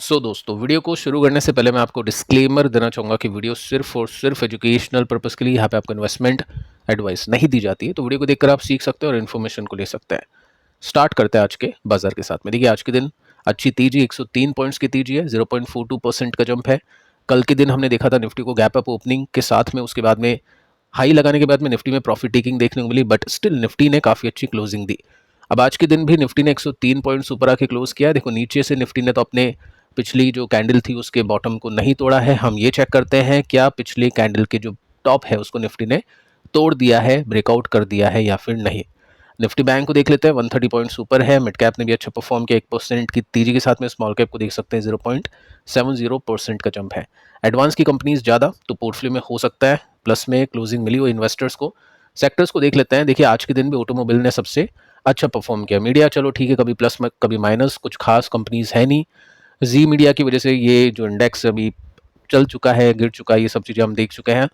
दोस्तों, वीडियो को शुरू करने से पहले मैं आपको डिस्क्लेमर देना चाहूँगा कि वीडियो सिर्फ और सिर्फ एजुकेशनल पर्पज़ के लिए, यहाँ पे आपको इन्वेस्टमेंट एडवाइस नहीं दी जाती है। तो वीडियो को देखकर आप सीख सकते हैं और इन्फॉर्मेशन को ले सकते हैं। स्टार्ट करते हैं आज के बाजार के साथ में। देखिए, आज के दिन अच्छी तेजी 103 पॉइंट्स की तेजी है, 0.42% का जंप है। कल के दिन हमने देखा था निफ्टी को गैप अप ओपनिंग के साथ में, उसके बाद में हाई लगाने के बाद में निफ्टी में प्रॉफिट टेकिंग देखने को मिली, बट स्टिल निफ्टी ने काफ़ी अच्छी क्लोजिंग दी। अब आज के दिन भी निफ्टी ने 103 पॉइंट्स ऊपर आके क्लोज किया है। देखो, नीचे से निफ्टी ने तो अपने पिछली जो कैंडल थी उसके बॉटम को नहीं तोड़ा है। हम ये चेक करते हैं क्या पिछली कैंडल के जो टॉप है उसको निफ्टी ने तोड़ दिया है, ब्रेकआउट कर दिया है या फिर नहीं। निफ्टी बैंक को देख लेते हैं, 130 पॉइंट्स ऊपर है। मिड कैप ने भी अच्छा परफॉर्म किया, 1% की तेजी के साथ में। स्मॉल कैप को देख सकते हैं, 0.70% का जंप है। एडवांस की कंपनीज ज़्यादा तो पोर्टफोलियो में हो सकता है प्लस में क्लोजिंग मिली हो इन्वेस्टर्स को। सेक्टर्स को देख लेते हैं। देखिए, आज के दिन भी ऑटोमोबाइल ने सबसे अच्छा परफॉर्म किया। मीडिया चलो ठीक है, कभी प्लस में कभी माइनस, कुछ खास कंपनीज है नहीं। जी मीडिया की वजह से ये जो इंडेक्स अभी चल चुका है, गिर चुका है, ये सब चीज़ें हम देख चुके हैं।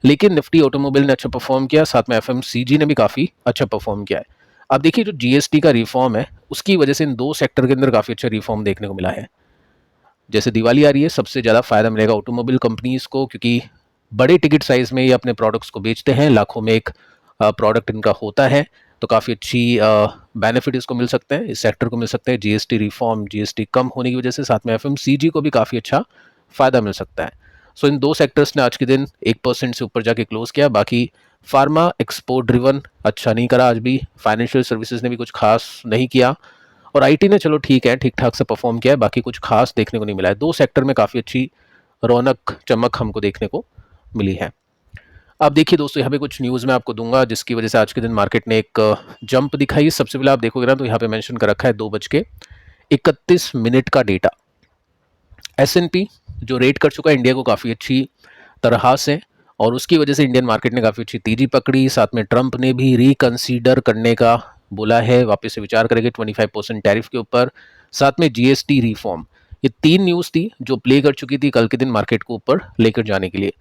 लेकिन निफ्टी ऑटोमोबाइल ने अच्छा परफॉर्म किया, साथ में एफएमसीजी ने भी काफ़ी अच्छा परफॉर्म किया है। अब देखिए, जो जीएसटी का रिफॉर्म है उसकी वजह से इन दो सेक्टर के अंदर काफ़ी अच्छा रिफॉर्म देखने को मिला है। जैसे दिवाली आ रही है, सबसे ज़्यादा फायदा मिलेगा ऑटोमोबाइल कंपनीज को, क्योंकि बड़े टिकट साइज में ये अपने प्रोडक्ट्स को बेचते हैं। लाखों में एक प्रोडक्ट इनका होता है, तो काफ़ी अच्छी बेनिफिट इसको मिल सकते हैं, इस सेक्टर को मिल सकते हैं। जीएसटी रिफॉर्म, जीएसटी कम होने की वजह से साथ में एफएमसीजी को भी काफ़ी अच्छा फायदा मिल सकता है। सो इन दो सेक्टर्स ने आज के दिन 1% से ऊपर जाके क्लोज किया। बाकी फार्मा एक्सपोर्ट ड्रिवन अच्छा नहीं करा आज भी। फाइनेंशियल सर्विसेज ने भी कुछ खास नहीं किया, और आईटी ने चलो ठीक है, ठीक ठाक से परफॉर्म किया है, बाकी कुछ खास देखने को नहीं मिला है। दो सेक्टर में काफ़ी अच्छी रौनक चमक हमको देखने को मिली है। अब देखिए दोस्तों, यहाँ पे कुछ न्यूज़ मैं आपको दूंगा जिसकी वजह से आज के दिन मार्केट ने एक जंप दिखाई। सबसे पहले आप देखोगे ना तो यहाँ पे मेंशन कर रखा है 2:31 का डेटा। एस&पी जो रेट कर चुका है इंडिया को काफ़ी अच्छी तरह से, और उसकी वजह से इंडियन मार्केट ने काफ़ी अच्छी तेजी पकड़ी। साथ में ट्रंप ने भी रिकंसीडर करने का बोला है, वापस से विचार करेंगे 25% टैरिफ के ऊपर। साथ में जीएसटी रिफॉर्म, ये तीन न्यूज़ थी जो प्ले कर चुकी थी कल के दिन मार्केट को ऊपर लेकर जाने के लिए।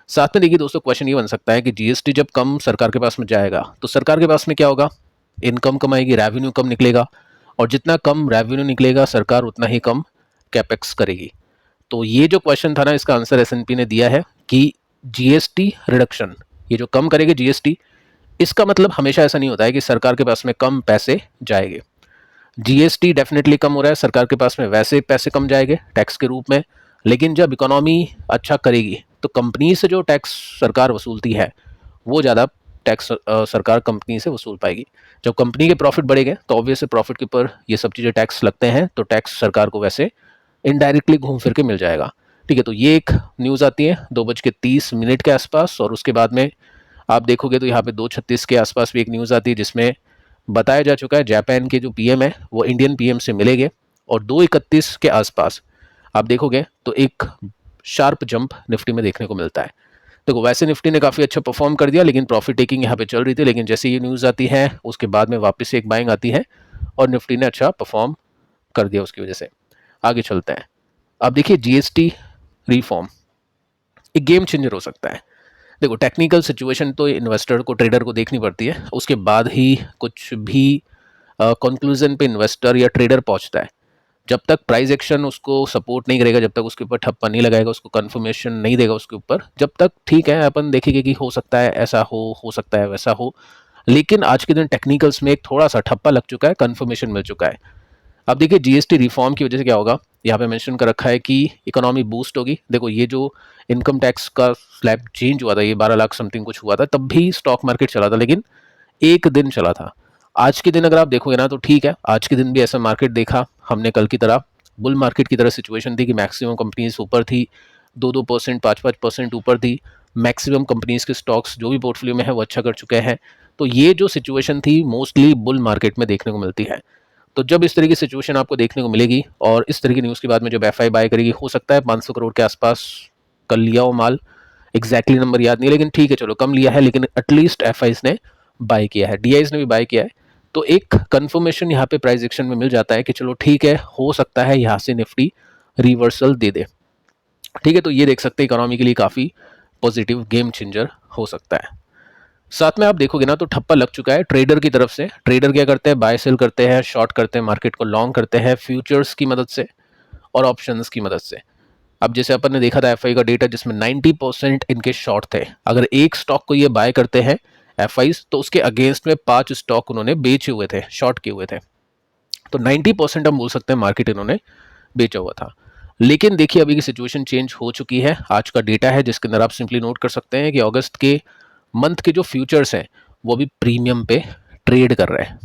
साथ में देखिए दोस्तों, क्वेश्चन ये बन सकता है कि जीएसटी जब कम सरकार के पास में जाएगा तो सरकार के पास में क्या होगा, इनकम कम आएगी, रेवेन्यू कम निकलेगा, और जितना कम रेवेन्यू निकलेगा सरकार उतना ही कम कैपेक्स करेगी। तो ये जो क्वेश्चन था ना, इसका आंसर एसएनपी ने दिया है कि जीएसटी रिडक्शन, ये जो कम करेगी जीएसटी, इसका मतलब हमेशा ऐसा नहीं होता है कि सरकार के पास में कम पैसे जाएंगे। जीएसटी डेफिनेटली कम हो रहा है, सरकार के पास में वैसे पैसे कम जाएंगे टैक्स के रूप में, लेकिन जब इकोनॉमी अच्छा करेगी तो कंपनी से जो टैक्स सरकार वसूलती है वो ज़्यादा टैक्स सरकार कंपनी से वसूल पाएगी। जब कंपनी के प्रॉफिट बढ़ेंगे तो ऑब्वियसली प्रॉफिट के ऊपर ये सब चीज़ें टैक्स लगते हैं, तो टैक्स सरकार को वैसे इनडायरेक्टली घूम फिर के मिल जाएगा। ठीक है, तो ये एक न्यूज़ आती है 2:30 के आसपास, और उसके बाद में आप देखोगे तो यहाँ पे 2:36 के आसपास भी एक न्यूज़ आती है जिसमें बताया जा चुका है जापान के जो पीएम है वो इंडियन पीएम से मिलेंगे, और 2:31 के आसपास आप देखोगे तो एक शार्प जंप निफ्टी में देखने को मिलता है। देखो, वैसे निफ्टी ने काफ़ी अच्छा परफॉर्म कर दिया, लेकिन प्रॉफिट टेकिंग यहाँ पे चल रही थी, लेकिन जैसे ये न्यूज़ आती है उसके बाद में वापस से एक बाइंग आती है और निफ्टी ने अच्छा परफॉर्म कर दिया उसकी वजह से। आगे चलते हैं। अब देखिए, जीएसटी रिफॉर्म एक गेम चेंजर हो सकता है। देखो, टेक्निकल सिचुएशन तो इन्वेस्टर को, ट्रेडर को देखनी पड़ती है, उसके बाद ही कुछ भी कंक्लूजन पे इन्वेस्टर या ट्रेडर पहुंचता है। जब तक प्राइस एक्शन उसको सपोर्ट नहीं करेगा, जब तक उसके ऊपर ठप्पा नहीं लगाएगा, उसको कंफर्मेशन नहीं देगा उसके ऊपर, जब तक ठीक है अपन देखेंगे कि हो सकता है ऐसा हो सकता है वैसा हो। लेकिन आज के दिन टेक्निकल्स में एक थोड़ा सा ठप्पा लग चुका है, कंफर्मेशन मिल चुका है। अब देखिए, जीएसटी रिफॉर्म की वजह से क्या होगा, यहाँ पे मेंशन कर रखा है कि इकोनॉमी बूस्ट होगी। देखो, ये जो इनकम टैक्स का स्लैब चेंज हुआ था, ये 12 लाख समथिंग कुछ हुआ था, तब भी स्टॉक मार्केट चला था, लेकिन एक दिन चला था। आज के दिन अगर आप देखोगे ना तो ठीक है, आज के दिन भी ऐसा मार्केट देखा हमने कल की तरह, बुल मार्केट की तरह सिचुएशन थी कि मैक्सिमम कंपनीज ऊपर थी, 2-2%, 5-5% ऊपर थी। मैक्सिमम कंपनीज के स्टॉक्स जो भी पोर्टफोलियो में है वो अच्छा कर चुके हैं। तो ये जो सिचुएशन थी मोस्टली बुल मार्केट में देखने को मिलती है। तो जब इस तरह की सिचुएशन आपको देखने को मिलेगी और इस तरह की न्यूज़ के बाद में जब एफआई बाय करेगी, हो सकता है 500 करोड़ के आसपास कल लिया हो माल, एग्जैक्टली नंबर याद नहीं है, लेकिन ठीक है चलो कम लिया है, लेकिन एटलीस्ट एफआईज ने बाय किया है, डीआईज ने भी बाय किया है। तो एक कंफर्मेशन यहाँ पे प्राइस एक्शन में मिल जाता है कि चलो ठीक है, हो सकता है यहाँ से निफ्टी रिवर्सल दे दे। ठीक है, तो ये देख सकते हैं इकोनॉमी के लिए काफ़ी पॉजिटिव गेम चेंजर हो सकता है। साथ में आप देखोगे ना तो ठप्पा लग चुका है ट्रेडर की तरफ से। ट्रेडर क्या करते हैं, बाय सेल करते हैं, शॉर्ट करते हैं, मार्केट को लॉन्ग करते हैं फ्यूचर्स की मदद से, और ऑप्शंस की मदद से। अब जैसे अपन ने देखा था एफआई का डेटा जिसमें 90% इनके शॉर्ट थे। अगर एक स्टॉक को ये बाय करते हैं एफआई तो उसके अगेंस्ट में 5 स्टॉक उन्होंने बेचे हुए थे, शॉर्ट किए हुए थे। तो 90% हम बोल सकते हैं मार्केट इन्होंने बेचा हुआ था। लेकिन देखिए अभी की सिचुएशन चेंज हो चुकी है। आज का डेटा है जिसके अंदर आप सिंपली नोट कर सकते हैं कि अगस्त के मंथ के जो फ्यूचर्स हैं वो भी प्रीमियम पे ट्रेड कर रहे हैं।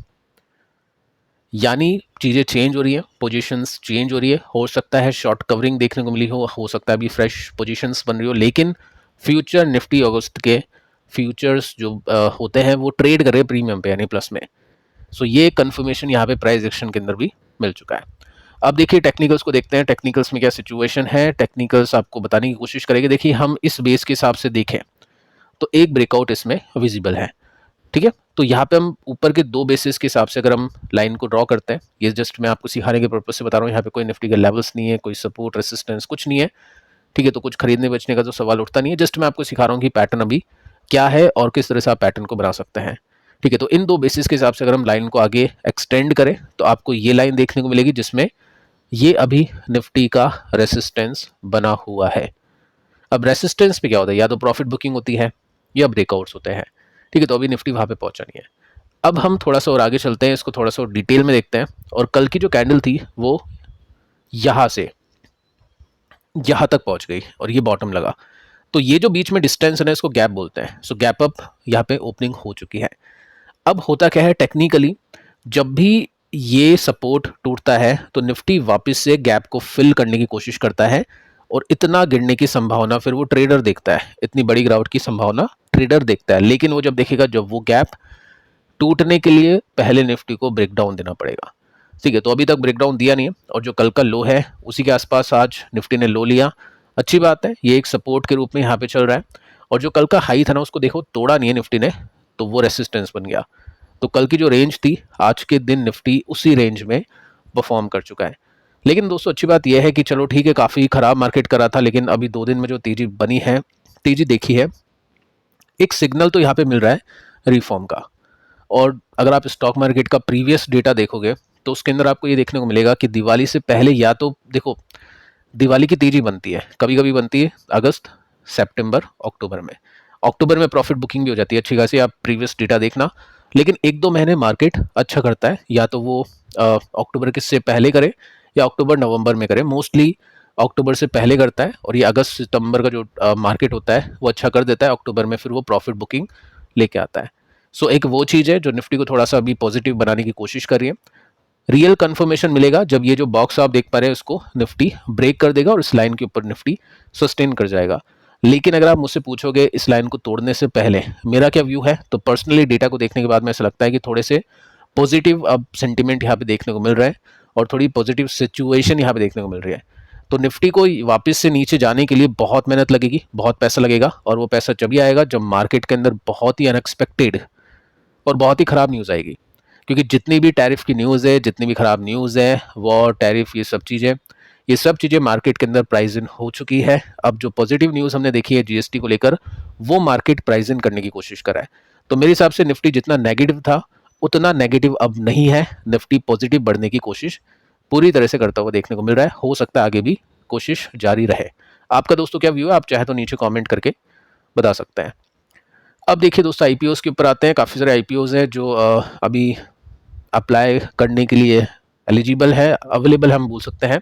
यानी चीज़ें चेंज हो रही हैं, पोजीशंस चेंज हो रही है। हो सकता है शॉर्ट कवरिंग देखने को मिली हो सकता है अभी फ्रेश पोजीशंस बन रही हो, लेकिन फ्यूचर निफ्टी अगस्त के फ्यूचर्स जो होते हैं वो ट्रेड कर रहे हैं प्रीमियम पे यानी प्लस में। सो ये कंफर्मेशन यहाँ पे प्राइस एक्शन के अंदर भी मिल चुका है। अब देखिए टेक्निकल्स को देखते हैं, टेक्निकल्स में क्या सिचुएशन है। टेक्निकल्स आपको बताने की कोशिश करेंगे। देखिए हम इस बेस के हिसाब से देखें तो एक ब्रेकआउट इसमें विजिबल है, ठीक है। तो यहाँ पे हम ऊपर के दो बेसिस के हिसाब से अगर हम लाइन को ड्रॉ करते हैं, ये जस्ट मैं आपको सिखाने के पर्पज से बता रहा हूँ। यहाँ पे कोई निफ्टी के लेवल्स नहीं है, कोई सपोर्ट रेसिस्टेंस कुछ नहीं है, ठीक है। तो कुछ खरीदने बेचने का तो सवाल उठता नहीं है। जस्ट मैं आपको सिखा रहा हूँ कि पैटर्न अभी क्या है और किस तरह से आप पैटर्न को बना सकते हैं, ठीक है। तो इन दो बेसिस के हिसाब से अगर हम लाइन को आगे एक्सटेंड करें तो आपको ये लाइन देखने को मिलेगी जिसमें ये अभी निफ्टी का रेसिस्टेंस बना हुआ है। अब रेसिस्टेंस पे क्या होता है, या तो प्रॉफिट बुकिंग होती है या ब्रेकआउट्स होते हैं, ठीक है। तो अभी निफ्टी वहां पे पहुंचा नहीं है। अब हम थोड़ा सा और आगे चलते हैं, इसको थोड़ा सा डिटेल में देखते हैं। और कल की जो कैंडल थी वो यहां से यहां तक पहुंच गई और ये बॉटम लगा। तो ये जो बीच में डिस्टेंस है ना इसको गैप बोलते हैं। सो गैप अप यहाँ पे ओपनिंग हो चुकी है। अब होता क्या है टेक्निकली, जब भी ये सपोर्ट टूटता है तो निफ्टी वापस से गैप को फिल करने की कोशिश करता है और इतना गिरने की संभावना फिर वो ट्रेडर देखता है, इतनी बड़ी गिरावट की संभावना ट्रेडर देखता है। लेकिन वो जब देखेगा जब वो गैप टूटने के लिए पहले निफ्टी को ब्रेकडाउन देना पड़ेगा, ठीक है। तो अभी तक ब्रेकडाउन दिया नहीं है और जो कल का लो है उसी के आसपास आज निफ्टी ने लो लिया, अच्छी बात है। ये एक सपोर्ट के रूप में यहाँ पे चल रहा है। और जो कल का हाई था ना उसको देखो तोड़ा नहीं है निफ्टी ने, तो वो रेसिस्टेंस बन गया। तो कल की जो रेंज थी आज के दिन निफ्टी उसी रेंज में परफॉर्म कर चुका है। लेकिन दोस्तों अच्छी बात यह है कि चलो ठीक है, काफ़ी खराब मार्केट करा था, लेकिन अभी 2 दिन में जो तेजी बनी है, तेजी देखी है, एक सिग्नल तो यहाँ पे मिल रहा है रिफॉर्म का। और अगर आप स्टॉक मार्केट का प्रीवियस डेटा देखोगे तो उसके अंदर आपको ये देखने को मिलेगा कि दिवाली से पहले, या तो देखो दिवाली की तेजी बनती है, कभी कभी बनती है अगस्त, सितंबर, अक्टूबर में प्रॉफिट बुकिंग भी हो जाती है अच्छी खासी, आप प्रीवियस डेटा देखना। लेकिन 1-2 महीने मार्केट अच्छा करता है, या तो वो अक्टूबर के से पहले करे या अक्टूबर नवंबर में करे। मोस्टली अक्टूबर से पहले करता है और ये अगस्त सितंबर का जो मार्केट होता है वो अच्छा कर देता है। अक्टूबर में फिर वो प्रॉफिट बुकिंग लेके आता है। सो एक वो चीज़ है जो निफ्टी को थोड़ा सा अभी पॉजिटिव बनाने की कोशिश कर रही है। रियल कंफर्मेशन मिलेगा जब ये जो बॉक्स आप देख पा रहे हैं इसको निफ्टी ब्रेक कर देगा और इस लाइन के ऊपर निफ्टी सस्टेन कर जाएगा। लेकिन अगर आप मुझसे पूछोगे इस लाइन को तोड़ने से पहले मेरा क्या व्यू है, तो पर्सनली डेटा को देखने के बाद में ऐसा लगता है कि थोड़े से पॉजिटिव अब सेंटिमेंट यहाँ पे देखने को मिल रहा है और थोड़ी पॉजिटिव सिचुएशन यहाँ पे देखने को मिल रही है। तो निफ्टी को वापस से नीचे जाने के लिए बहुत मेहनत लगेगी, बहुत पैसा लगेगा, और वो पैसा जब ही आएगा जब मार्केट के अंदर बहुत ही अनएक्सपेक्टेड और बहुत ही ख़राब न्यूज़ आएगी। क्योंकि जितनी भी टैरिफ की न्यूज़ है, जितनी भी ख़राब न्यूज़ है, वॉर, टैरिफ, ये सब चीज़ें मार्केट के अंदर प्राइस इन हो चुकी है। अब जो पॉजिटिव न्यूज़ हमने देखी है जीएसटी को लेकर, वो मार्केट प्राइस इन करने की कोशिश कर रहा है। तो मेरे हिसाब से निफ्टी जितना नेगेटिव था उतना नेगेटिव अब नहीं है। निफ्टी पॉजिटिव बढ़ने की कोशिश पूरी तरह से करता हुआ देखने को मिल रहा है। हो सकता है आगे भी कोशिश जारी रहे। आपका दोस्तों क्या व्यू है, आप चाहे तो नीचे कॉमेंट करके बता सकते हैं। अब देखिए दोस्तों आईपीओस के ऊपर आते हैं। काफ़ी सारे आईपीओस हैं जो अभी अप्लाई करने के लिए एलिजिबल है, अवेलेबल हम बोल सकते हैं।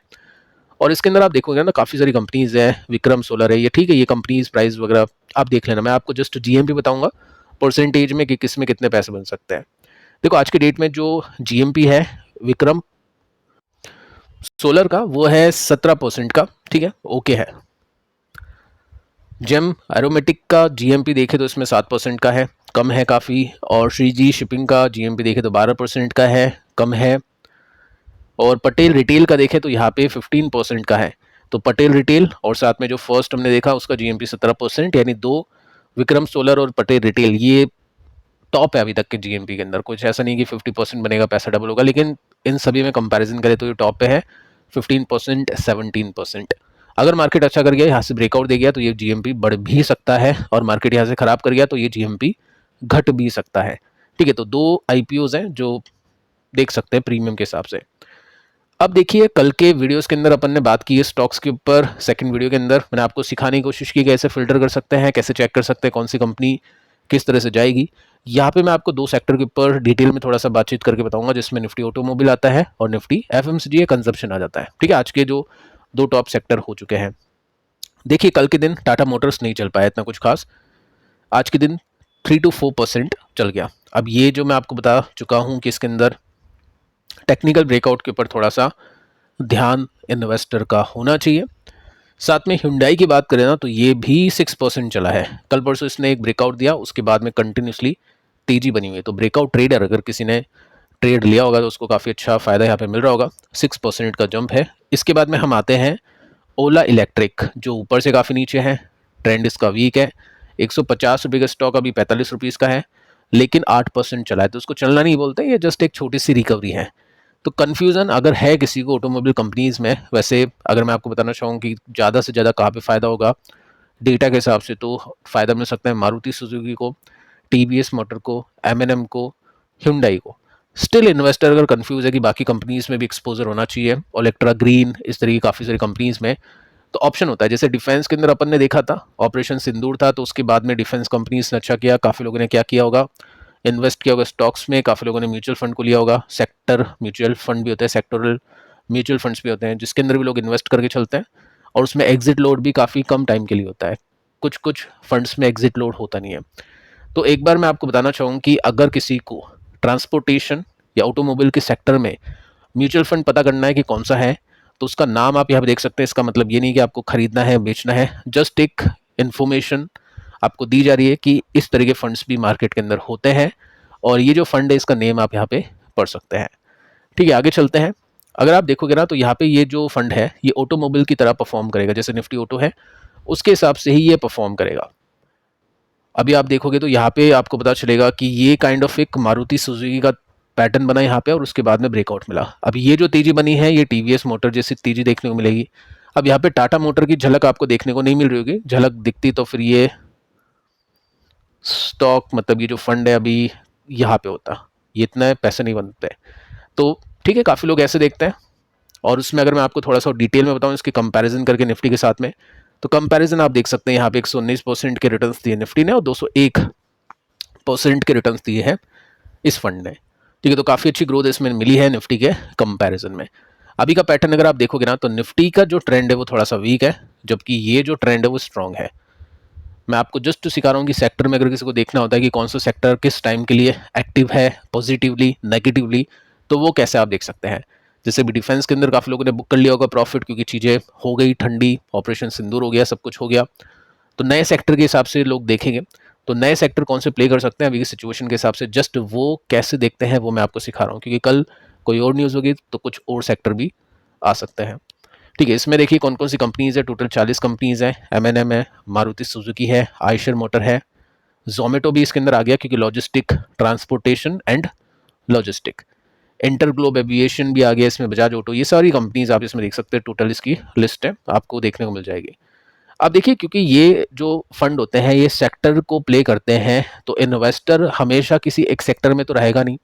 और इसके अंदर आप देखोगे ना काफ़ी सारी कंपनीज हैं, विक्रम सोलर है ये, ठीक है। ये कंपनीज प्राइस वगैरह आप देख लेना, मैं आपको जस्ट जीएमपी बताऊंगा परसेंटेज में कि किस में कितने पैसे बन सकते हैं। देखो आज के डेट में जो जीएमपी है विक्रम सोलर का वो है 17% का, ठीक है, ओके है। जेम एरोमेटिक का जीएमपी देखे तो इसमें 7% का है, कम है काफ़ी। और श्रीजी शिपिंग का जीएमपी देखे तो 12% का है, कम है। और पटेल रिटेल का देखें तो यहाँ पे 15% का है। तो पटेल रिटेल और साथ में जो फर्स्ट हमने देखा उसका जीएमपी 17%, यानी दो विक्रम सोलर और पटेल रिटेल ये टॉप है अभी तक के जीएमपी के अंदर। कुछ ऐसा नहीं कि 50% बनेगा पैसा डबल होगा, लेकिन इन सभी में कंपैरिजन करें तो ये टॉप पे है 15%, 17%। अगर मार्केट अच्छा कर गया, यहाँ से ब्रेकआउट दे गया तो ये जीएमपी बढ़ भी सकता है, और मार्केट यहाँ से खराब कर गया तो ये जीएमपी घट भी सकता है, ठीक है। तो दो आईपीओज हैं जो देख सकते हैं प्रीमियम के हिसाब से। अब देखिए कल के वीडियोस के अंदर अपन ने बात की है स्टॉक्स के ऊपर। सेकंड वीडियो के अंदर मैंने आपको सिखाने की कोशिश की कैसे फिल्टर कर सकते हैं, कैसे चेक कर सकते हैं कौन सी कंपनी किस तरह से जाएगी। यहाँ पे मैं आपको दो सेक्टर के ऊपर डिटेल में थोड़ा सा बातचीत करके बताऊंगा, जिसमें निफ्टी ऑटोमोबाइल आता है और निफ्टी एफएमसीजी कंजप्शन आ जाता है। ठीक है, आज के जो दो टॉप सेक्टर हो चुके हैं। देखिए कल के दिन टाटा मोटर्स नहीं चल पाया इतना कुछ खास, आज के दिन 3 to 4% चल गया। अब ये जो मैं आपको बता चुका हूँ कि इसके अंदर टेक्निकल ब्रेकआउट के ऊपर थोड़ा सा ध्यान इन्वेस्टर का होना चाहिए। साथ में हुंडई की बात करें ना तो ये भी 6% चला है। कल परसों इसने एक ब्रेकआउट दिया, उसके बाद में कंटिन्यूसली तेजी बनी हुई है। तो ब्रेकआउट ट्रेडर अगर किसी ने ट्रेड लिया होगा तो उसको काफ़ी अच्छा फायदा यहाँ पे मिल रहा होगा। 6% का जंप है। इसके बाद में हम आते हैं ओला इलेक्ट्रिक, जो ऊपर से काफ़ी नीचे है, ट्रेंड इसका वीक है। 150 रुपये का स्टॉक अभी 45 रुपीज़ का है, लेकिन 8% चला है। तो उसको चलना नहीं बोलते, ये जस्ट एक छोटी सी रिकवरी है। तो कन्फ्यूज़न अगर है किसी को ऑटोमोबाइल कंपनीज़ में, वैसे अगर मैं आपको बताना चाहूँ कि ज़्यादा से ज़्यादा कहाँ पे फ़ायदा होगा डेटा के हिसाब से, तो फ़ायदा मिल सकता है मारुति सुजुकी को, टीवीएस मोटर को, एमएनएम को, हुंडई को। स्टिल इन्वेस्टर अगर कंफ्यूज है कि बाकी कंपनीज में भी एक्सपोजर होना चाहिए, ओलेक्ट्रा ग्रीन, इस तरह की काफ़ी सारी कंपनीज में, तो ऑप्शन होता है। जैसे डिफेंस के अंदर अपन ने देखा था ऑपरेशन सिंदूर था, तो उसके बाद में डिफेंस कंपनीज ने अच्छा किया, काफ़ी लोगों ने क्या किया होगा, इन्वेस्ट किया होगा स्टॉक्स में, काफ़ी लोगों ने म्यूचुअल फंड को लिया होगा। सेक्टर म्यूचुअल फंड भी होते हैं, सेक्टोरल म्यूचुअल फंड्स भी होते हैं, जिसके अंदर भी लोग इन्वेस्ट करके चलते हैं, और उसमें एग्जिट लोड भी काफ़ी कम टाइम के लिए होता है। कुछ कुछ फंड्स में एग्जिट लोड होता नहीं है। तो एक बार मैं आपको बताना चाहूँ कि अगर किसी को ट्रांसपोर्टेशन या ऑटोमोबाइल के सेक्टर में म्यूचुअल फंड पता करना है कि कौन सा है, तो उसका नाम आप यहाँ पे देख सकते हैं। इसका मतलब ये नहीं कि आपको खरीदना है बेचना है, जस्ट एक इन्फॉर्मेशन आपको दी जा रही है कि इस तरह के फंड्स भी मार्केट के अंदर होते हैं, और ये जो फंड है इसका नेम आप यहाँ पे पढ़ सकते हैं। ठीक है, आगे चलते हैं। अगर आप देखोगे ना तो यहाँ पे ये जो फंड है ये ऑटोमोबाइल की तरह परफॉर्म करेगा, जैसे निफ्टी ऑटो है उसके हिसाब से ही ये परफॉर्म करेगा। अभी आप देखोगे तो यहाँ पे आपको पता चलेगा कि ये काइंड ऑफ एक मारुति सुजुकी का पैटर्न बना यहाँ पे, और उसके बाद में ब्रेकआउट मिला। अब ये जो तेजी बनी है ये टीवीएस मोटर जैसी तेजी देखने को मिलेगी। अब यहाँ पे टाटा मोटर की झलक आपको देखने को नहीं मिल रही होगी, झलक दिखती तो फिर ये स्टॉक मतलब ये जो फंड है अभी यहाँ पे होता, ये इतना पैसे नहीं बनते। तो ठीक है, काफ़ी लोग ऐसे देखते हैं। और उसमें अगर मैं आपको थोड़ा सा डिटेल में बताऊँ इसके कंपैरिजन करके निफ्टी के साथ में, तो कंपैरिजन आप देख सकते हैं यहाँ पे 119% के रिटर्न्स दिए निफ्टी ने और 201% के रिटर्न्स दिए हैं इस फंड ने। ठीक है, तो काफ़ी अच्छी ग्रोथ इसमें मिली है निफ्टी के कंपैरिजन में। अभी का पैटर्न अगर आप देखोगे ना तो निफ्टी का जो ट्रेंड है वो थोड़ा सा वीक है, जबकि ये जो ट्रेंड है वो स्ट्रांग है। मैं आपको जस्ट सिखा रहा हूँ कि सेक्टर में अगर किसी को देखना होता है कि कौन सा सेक्टर किस टाइम के लिए एक्टिव है, पॉजिटिवली नेगेटिवली, तो वो कैसे आप देख सकते हैं। जैसे भी डिफेंस के अंदर काफ़ी लोगों ने बुक कर लिया होगा प्रॉफिट, क्योंकि चीज़ें हो गई ठंडी, ऑपरेशन सिंदूर हो गया, सब कुछ हो गया। तो नए सेक्टर के हिसाब से लोग देखेंगे, तो नए सेक्टर कौन से प्ले कर सकते हैं अभी की सिचुएशन के हिसाब से, जस्ट वो कैसे देखते हैं वो मैं आपको सिखा रहा हूँ, क्योंकि कल कोई और न्यूज़ होगी तो कुछ और सेक्टर भी आ सकते हैं। ठीक है, इसमें देखिए कौन कौन सी कंपनीज है, टोटल 40 कंपनीज हैं। एमएनएम है, मारुति सुजुकी है, आयशर मोटर है, जोमेटो भी इसके अंदर आ गया क्योंकि logistic, transportation and logistic, InterGlobe aviation भी आ गया इसमें, बजाज ऑटो, ये सारी कंपनीज आप इसमें देख सकते हैं। टोटल इसकी लिस्ट है, आपको देखने को मिल जाएगी। अब देखिए क्योंकि ये जो फंड होते हैं ये सेक्टर को प्ले करते हैं, तो इन्वेस्टर हमेशा किसी एक सेक्टर में तो रहेगा नहीं।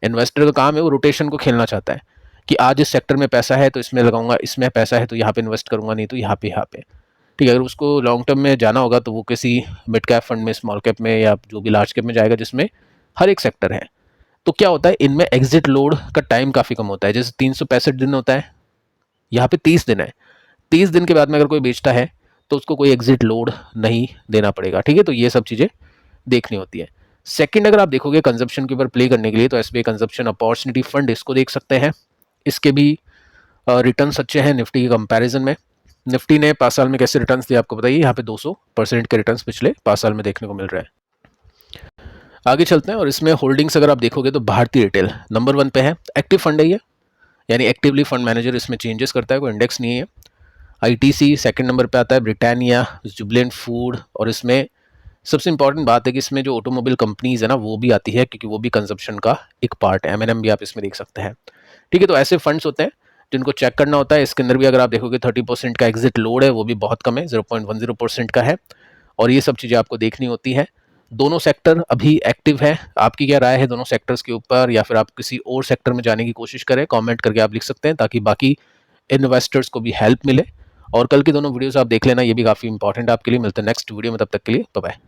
इन्वेस्टर का काम है वो रोटेशन को खेलना चाहता है कि आज इस सेक्टर में पैसा है तो इसमें लगाऊंगा, इसमें पैसा है तो यहाँ पे इन्वेस्ट करूंगा, नहीं तो यहाँ पे। ठीक है, अगर उसको लॉन्ग टर्म में जाना होगा तो वो किसी मिड कैप फंड में, स्मॉल कैप में, या जो भी लार्ज कैप में जाएगा जिसमें हर एक सेक्टर है। तो क्या होता है इनमें एग्जिट लोड का टाइम काफ़ी कम होता है। जैसे 365 दिन होता है, यहाँ पे 30 दिन है। 30 दिन के बाद में अगर कोई बेचता है तो उसको कोई एग्जिट लोड नहीं देना पड़ेगा। ठीक है, तो ये सब चीज़ें देखनी होती है। सेकंड, अगर आप देखोगे कंजप्शन के ऊपर प्ले करने के लिए तो एसबीआई कंजप्शन अपॉर्चुनिटी फंड, इसको देख सकते हैं। इसके भी रिटर्न्स अच्छे हैं निफ्टी के कंपैरिजन में। निफ्टी ने 5 साल में कैसे रिटर्न्स दिए आपको बताइए, यहाँ पे 200% के रिटर्न्स पिछले 5 साल में देखने को मिल रहा है। आगे चलते हैं, और इसमें होल्डिंग्स अगर आप देखोगे तो भारतीय रिटेल नंबर 1 पे है। एक्टिव फंड है ये, यानी एक्टिवली फंड मैनेजर इसमें चेंजेस करता है, कोई इंडेक्स नहीं है। आईटीसी सेकंड नंबर पे आता है, ब्रिटानिया, जुबिलेंट फूड, और इसमें सबसे इंपॉर्टेंट बात है कि इसमें जो ऑटोमोबाइल कंपनीज है ना वो भी आती है, क्योंकि वो भी कंजप्शन का एक पार्ट है। एमएनएम भी आप इसमें देख सकते हैं। ठीक है, तो ऐसे फंड्स होते हैं जिनको चेक करना होता है। इसके अंदर भी अगर आप देखोगे 30% का एग्जिट लोड है, वो भी बहुत कम है, 0.10% का है, और ये सब चीज़ें आपको देखनी होती है। दोनों सेक्टर अभी एक्टिव है। आपकी क्या राय है दोनों सेक्टर्स के ऊपर, या फिर आप किसी और सेक्टर में जाने की कोशिश करें? कमेंट करके आप लिख सकते हैं ताकि बाकी इन्वेस्टर्स को भी हेल्प मिले। और कल की दोनों वीडियोस आप देख लेना, ये भी काफ़ी इंपॉर्टेंट आपके लिए। मिलते हैं नेक्स्ट वीडियो में, तब तक के लिए बाय बाय।